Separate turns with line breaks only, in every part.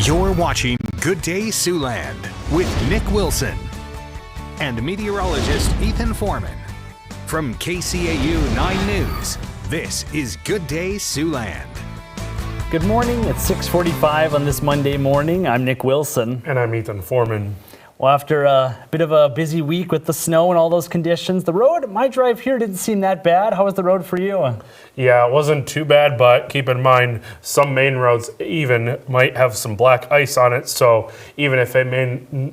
You're watching Good Day Siouxland with Nick Wilson and meteorologist Ethan Foreman. From KCAU 9 News, this is Good Day Siouxland.
Good morning, it's 6:45 on this Monday morning. I'm Nick Wilson.
And I'm Ethan Foreman.
Well, after a bit of a busy week with the snow and all those conditions, the road, my drive here didn't seem that bad. How was the road for you?
Yeah, it wasn't too bad, but keep in mind, some main roads even might have some black ice on it, so even if it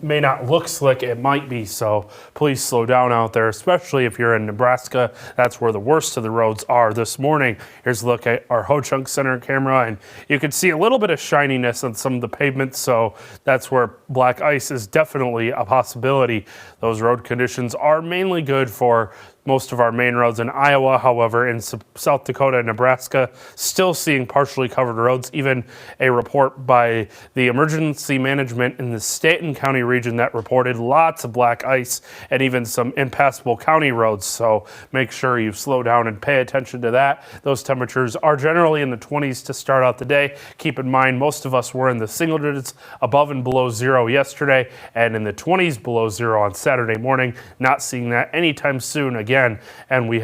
may not look slick, it might be. So please slow down out there, especially if you're in Nebraska. That's where the worst of the roads are this morning. Here's a look at our Ho-Chunk Center camera, and you can see a little bit of shininess on some of the pavements, so that's where black ice is definitely a possibility. Those road conditions are mainly good for most of our main roads in Iowa. However, in South Dakota and Nebraska, still seeing partially covered roads. Even a report by the emergency management in the state and county region that reported lots of black ice and even some impassable county roads. So make sure you slow down and pay attention to that. Those temperatures are generally in the 20s to start out the day. Keep in mind, most of us were in the single digits above and below zero yesterday and in the 20s below zero on Saturday morning. Not seeing that anytime soon again. And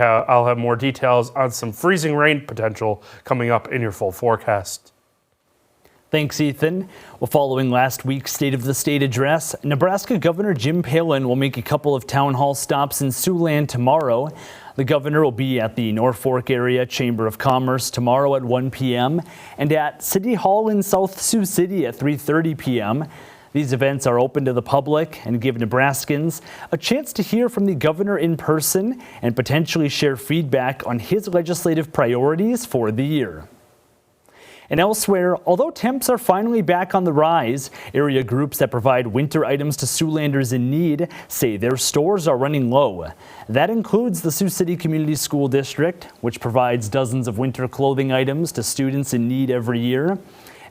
I'll have more details on some freezing rain potential coming up in your full forecast.
Thanks, Ethan. Well, following last week's State of the State address, Nebraska Governor Jim Palin will make a couple of town hall stops in Siouxland tomorrow. The governor will be at the Norfolk Area Chamber of Commerce tomorrow at 1 p.m. and at City Hall in South Sioux City at 3:30 p.m. These events are open to the public and give Nebraskans a chance to hear from the governor in person and potentially share feedback on his legislative priorities for the year. And elsewhere, although temps are finally back on the rise, area groups that provide winter items to Siouxlanders in need say their stores are running low. That includes the Sioux City Community School District, which provides dozens of winter clothing items to students in need every year.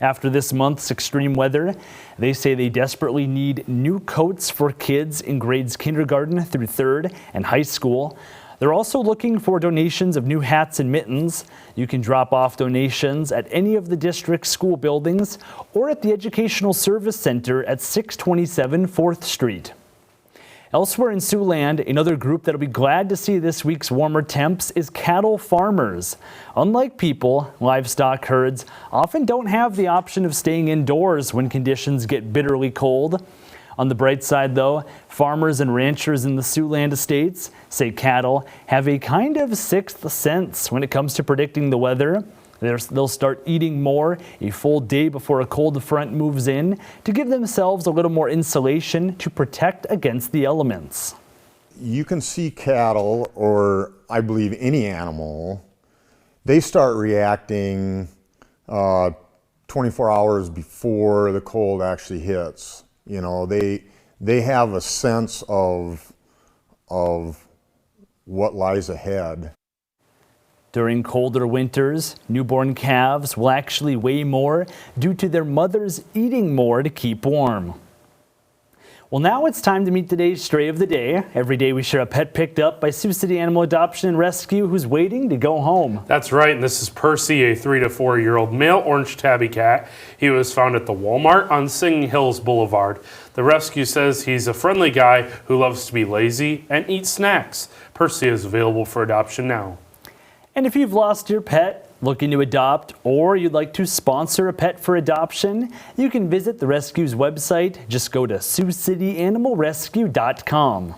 After this month's extreme weather, they say they desperately need new coats for kids in grades kindergarten through 3rd and high school. They're also looking for donations of new hats and mittens. You can drop off donations at any of the district's school buildings or at the Educational Service Center at 627 4th Street. Elsewhere in Siouxland, another group that'll be glad to see this week's warmer temps is cattle farmers. Unlike people, livestock herds often don't have the option of staying indoors when conditions get bitterly cold. On the bright side, though, farmers and ranchers in the Siouxland estates say cattle have a kind of sixth sense when it comes to predicting the weather. They'll start eating more a full day before a cold front moves in to give themselves a little more insulation to protect against the elements.
You can see cattle, or I believe any animal, they start reacting 24 hours before the cold actually hits. You know, they have a sense of what lies ahead.
During colder winters, newborn calves will actually weigh more due to their mothers eating more to keep warm. Well, now it's time to meet today's stray of the day. Every day we share a pet picked up by Sioux City Animal Adoption and Rescue who's waiting to go home.
That's right, and this is Percy, a 3 to 4 year old male orange tabby cat. He was found at the Walmart on Singing Hills Boulevard. The rescue says he's a friendly guy who loves to be lazy and eat snacks. Percy is available for adoption now.
And if you've lost your pet, looking to adopt, or you'd like to sponsor a pet for adoption, you can visit the rescue's website. Just go to SiouxCityAnimalRescue.com.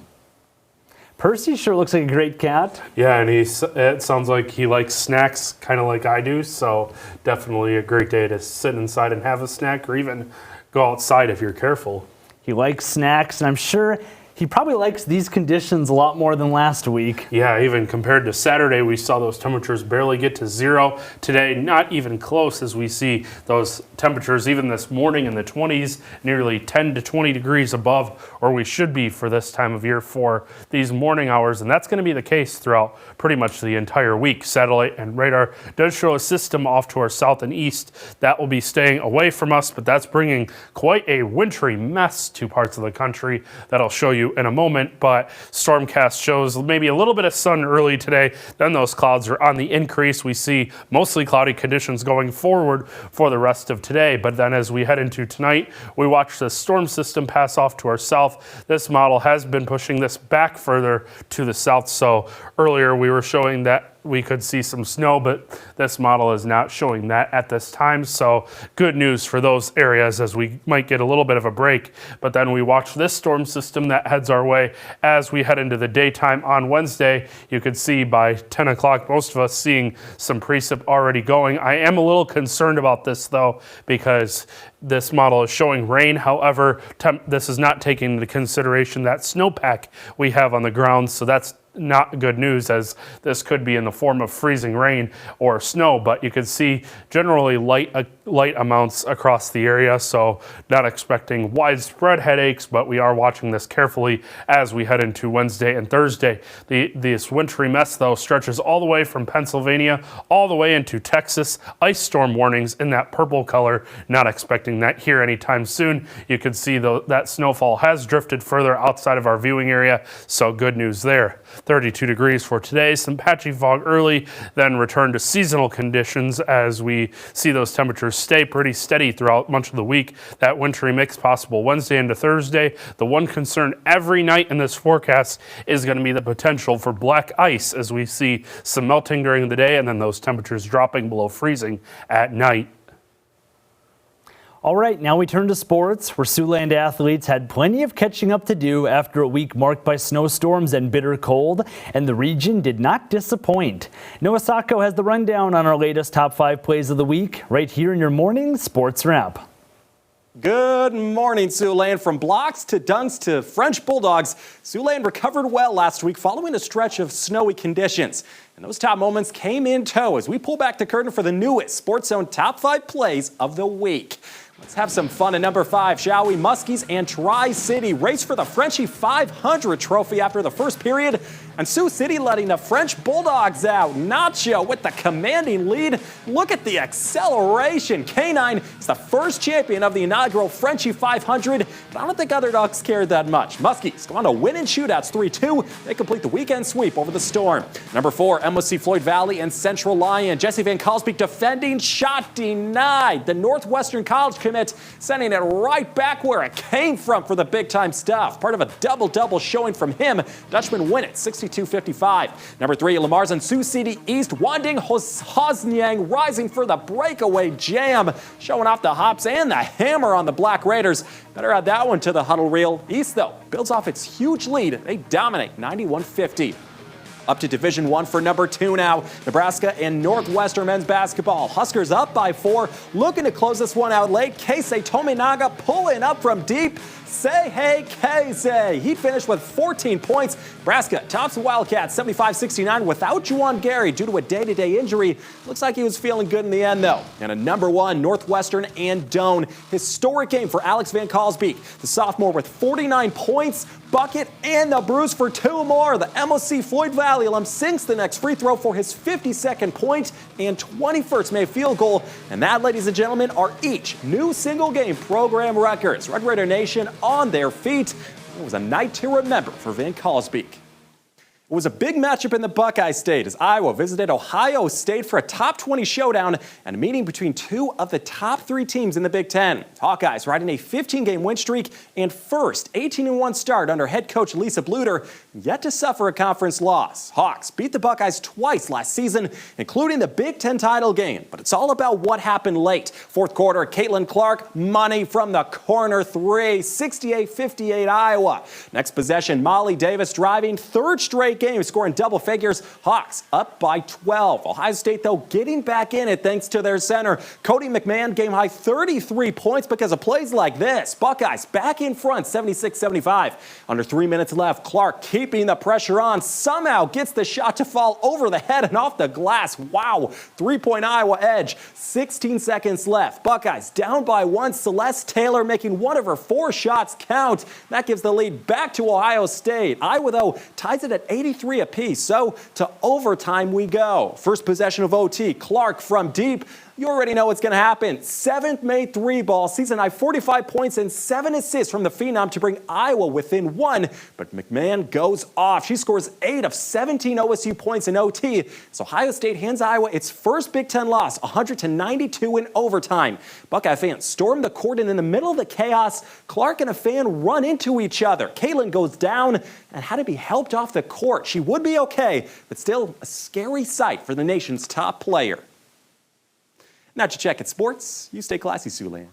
Percy sure looks like a great cat.
Yeah, and it sounds like he likes snacks kind of like I do, so definitely a great day to sit inside and have a snack, or even go outside if you're careful.
He likes snacks, and I'm sure he probably likes these conditions a lot more than last week.
Yeah, even compared to Saturday, we saw those temperatures barely get to zero. Today, not even close, as we see those temperatures even this morning in the 20s, nearly 10 to 20 degrees above where we should be for this time of year for these morning hours. And that's going to be the case throughout pretty much the entire week. Satellite and radar does show a system off to our south and east that will be staying away from us, but that's bringing quite a wintry mess to parts of the country that I'll show you you in a moment, but Stormcast shows maybe a little bit of sun early today. Then those clouds are on the increase. We see mostly cloudy conditions going forward for the rest of today. But then as we head into tonight, we watch the storm system pass off to our south. This model has been pushing this back further to the south. So earlier we were showing that we could see some snow, but this model is not showing that at this time. So good news for those areas as we might get a little bit of a break. But then we watch this storm system that heads our way as we head into the daytime on Wednesday. You could see by 10 o'clock, most of us seeing some precip already going. I am a little concerned about this though, because this model is showing rain. However, this is not taking into consideration that snowpack we have on the ground. So that's not good news, as this could be in the form of freezing rain or snow, but you can see generally light amounts across the area, so not expecting widespread headaches, but we are watching this carefully as we head into Wednesday and Thursday. This wintry mess though stretches all the way from Pennsylvania all the way into Texas. Ice storm warnings in that purple color, not expecting that here anytime soon. You can see though that snowfall has drifted further outside of our viewing area, so good news there. 32 degrees for today, some patchy fog early, then return to seasonal conditions as we see those temperatures stay pretty steady throughout much of the week. That wintry mix possible Wednesday into Thursday. The one concern every night in this forecast is going to be the potential for black ice as we see some melting during the day and then those temperatures dropping below freezing at night.
All right, now we turn to sports, where Siouxland athletes had plenty of catching up to do after a week marked by snowstorms and bitter cold, and the region did not disappoint. Noah Sacco has the rundown on our latest top 5 plays of the week, right here in your morning sports wrap.
Good morning, Siouxland. From blocks to dunks to French Bulldogs, Siouxland recovered well last week following a stretch of snowy conditions. And those top moments came in tow as we pull back the curtain for the newest Sports Zone top 5 plays of the week. Let's have some fun at number 5, shall we? Muskies and Tri-City race for the Frenchie 500 trophy after the first period, and Sioux City letting the French Bulldogs out. Nacho with the commanding lead. Look at the acceleration. K9 is the first champion of the inaugural Frenchie 500, but I don't think underdogs cared that much. Muskies go on to win in shootouts 3-2. They complete the weekend sweep over the Storm. Number 4, MOC Floyd Valley and Central Lyon. Jesse Van Kalsbeek defending, shot denied. The Northwestern College commit sending it right back where it came from for the big-time stuff. Part of a double-double showing from him. Dutchmen win it 62-55. Number 3, Lamar's and Sioux City East. Wanding Hosniang rising for the breakaway jam, showing off the hops and the hammer on the Black Raiders. Better add that one to the huddle reel. East, though, builds off its huge lead. They dominate 91-50. Up to Division I for number 2 now. Nebraska and Northwestern men's basketball. Huskers up by 4, looking to close this one out late. Keisei Tominaga pulling up from deep. Say hey, Keisei. He finished with 14 points. Nebraska tops the Wildcats 75-69 without Juwan Gary due to a day-to-day injury. Looks like he was feeling good in the end, though. And a number 1, Northwestern and Doane. Historic game for Alex Van Kalsbeek. The sophomore with 49 points, bucket, and the bruise for 2 more. The MOC Floyd Valley alum sinks the next free throw for his 52nd point and 21st made field goal. And that, ladies and gentlemen, are each new single-game program records. Red Raider Nation on their feet. It was a night to remember for Van Kalsbeek. It was a big matchup in the Buckeye State as Iowa visited Ohio State for a top 20 showdown and a meeting between 2 of the top 3 teams in the Big Ten. Hawkeyes riding a 15-game win streak and first 18-1 start under head coach Lisa Bluter, yet to suffer a conference loss. Hawks beat the Buckeyes twice last season, including the Big Ten title game, but it's all about what happened late. Fourth quarter, Caitlin Clark, money from the corner 3, 68-58 Iowa. Next possession, Molly Davis driving, third straight game, scoring double figures. Hawks up by 12. Ohio State, though, getting back in it thanks to their center. Cody McMahon, game high 33 points because of plays like this. Buckeyes back in front, 76-75. Under 3 minutes left, Clark keeping the pressure on, somehow gets the shot to fall over the head and off the glass. Wow, 3-point Iowa edge. 16 seconds left. Buckeyes down by 1. Celeste Taylor making one of her 4 shots count. That gives the lead back to Ohio State. Iowa, though, ties it at 83 apiece. So to overtime we go. First possession of OT. Clark from deep. You already know what's going to happen. 7th May 3-ball, season high 45 points and 7 assists from the Phenom to bring Iowa within 1. But McMahon goes off. She scores 8 of 17 OSU points in OT. So Ohio State hands Iowa its first Big Ten loss, 100-92 in overtime. Buckeye fans storm the court, and in the middle of the chaos, Clark and a fan run into each other. Caitlin goes down and had to be helped off the court. She would be okay, but still a scary sight for the nation's top player. Now to check at sports, you stay classy, Siouxland.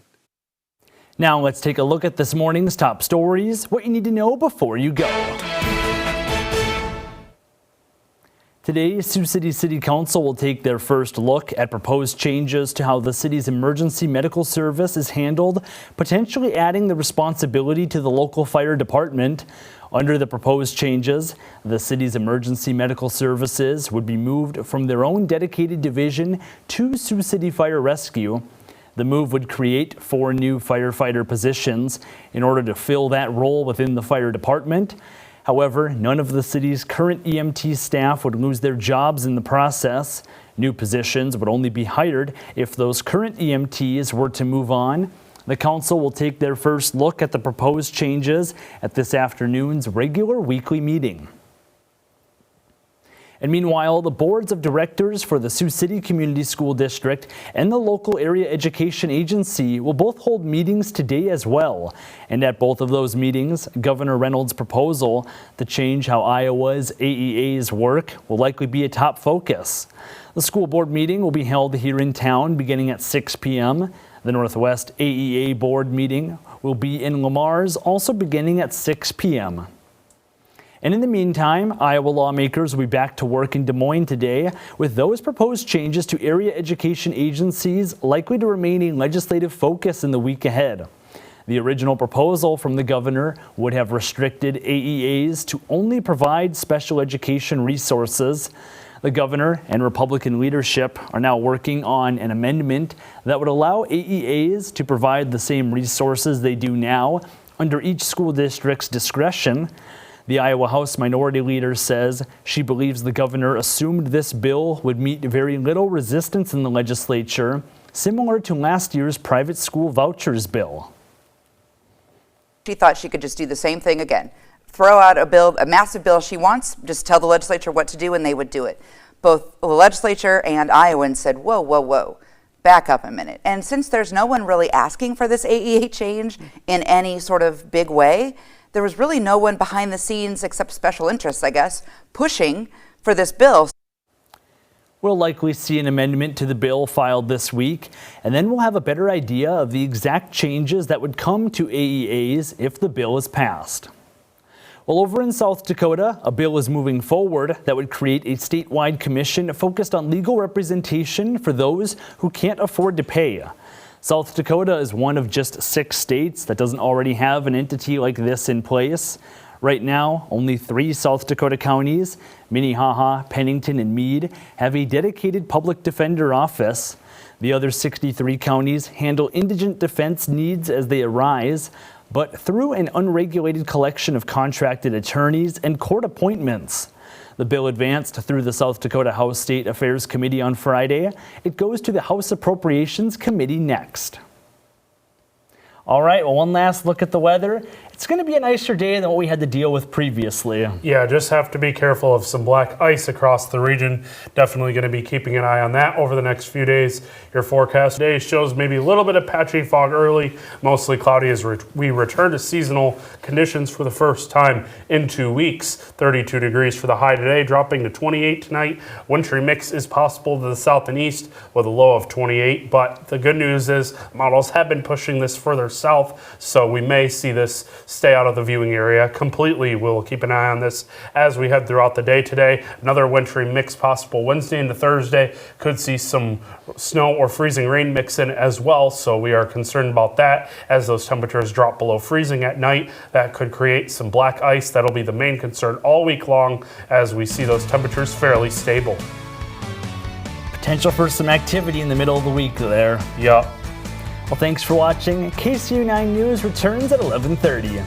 Now let's take a look at this morning's top stories, what you need to know before you go. Today, Sioux City City Council will take their first look at proposed changes to how the city's emergency medical service is handled, potentially adding the responsibility to the local fire department. Under the proposed changes, the city's emergency medical services would be moved from their own dedicated division to Sioux City Fire Rescue. The move would create 4 new firefighter positions in order to fill that role within the fire department. However, none of the city's current EMT staff would lose their jobs in the process. New positions would only be hired if those current EMTs were to move on. The council will take their first look at the proposed changes at this afternoon's regular weekly meeting. And meanwhile, the boards of directors for the Sioux City Community School District and the local area education agency will both hold meetings today as well. And at both of those meetings, Governor Reynolds' proposal to change how Iowa's AEAs work will likely be a top focus. The school board meeting will be held here in town beginning at 6 p.m. The Northwest AEA board meeting will be in Lamar's, also beginning at 6 p.m. And in the meantime, Iowa lawmakers will be back to work in Des Moines today, with those proposed changes to area education agencies likely to remain a legislative focus in the week ahead. The original proposal from the governor would have restricted AEAs to only provide special education resources. The governor and Republican leadership are now working on an amendment that would allow AEAs to provide the same resources they do now under each school district's discretion. The Iowa House Minority Leader says she believes the governor assumed this bill would meet very little resistance in the legislature, similar to last year's private school vouchers bill.
She thought she could just do the same thing again. Throw out a bill, a massive bill she wants, just tell the legislature what to do and they would do it. Both the legislature and Iowans said, whoa, whoa, whoa, back up a minute. And since there's no one really asking for this AEA change in any sort of big way, there was really no one behind the scenes except special interests, I guess, pushing for this bill.
We'll likely see an amendment to the bill filed this week, and then we'll have a better idea of the exact changes that would come to AEAs if the bill is passed. Well, over in South Dakota, a bill is moving forward that would create a statewide commission focused on legal representation for those who can't afford to pay. South Dakota is one of just 6 states that doesn't already have an entity like this in place. Right now, only 3 South Dakota counties, Minnehaha, Pennington, and Meade, have a dedicated public defender office. The other 63 counties handle indigent defense needs as they arise, but through an unregulated collection of contracted attorneys and court appointments. The bill advanced through the South Dakota House State Affairs Committee on Friday. It goes to the House Appropriations Committee next. All right, well, one last look at the weather. It's going to be a nicer day than what we had to deal with previously.
Yeah, just have to be careful of some black ice across the region. Definitely going to be keeping an eye on that over the next few days. Your forecast today shows maybe a little bit of patchy fog early, mostly cloudy as we return to seasonal conditions for the first time in 2 weeks. 32 degrees for the high today, dropping to 28 tonight. Wintry mix is possible to the south and east with a low of 28, but the good news is models have been pushing this further south, so we may see this stay out of the viewing area completely. We'll keep an eye on this as we head throughout the day today. Another wintry mix possible Wednesday into Thursday. Could see some snow or freezing rain mix in as well, so we are concerned about that as those temperatures drop below freezing at night. That could create some black ice. That'll be the main concern all week long as we see those temperatures fairly stable.
Potential for some activity in the middle of the week there.
Yep.
Well, thanks for watching. KCAU 9 News returns at 11:30.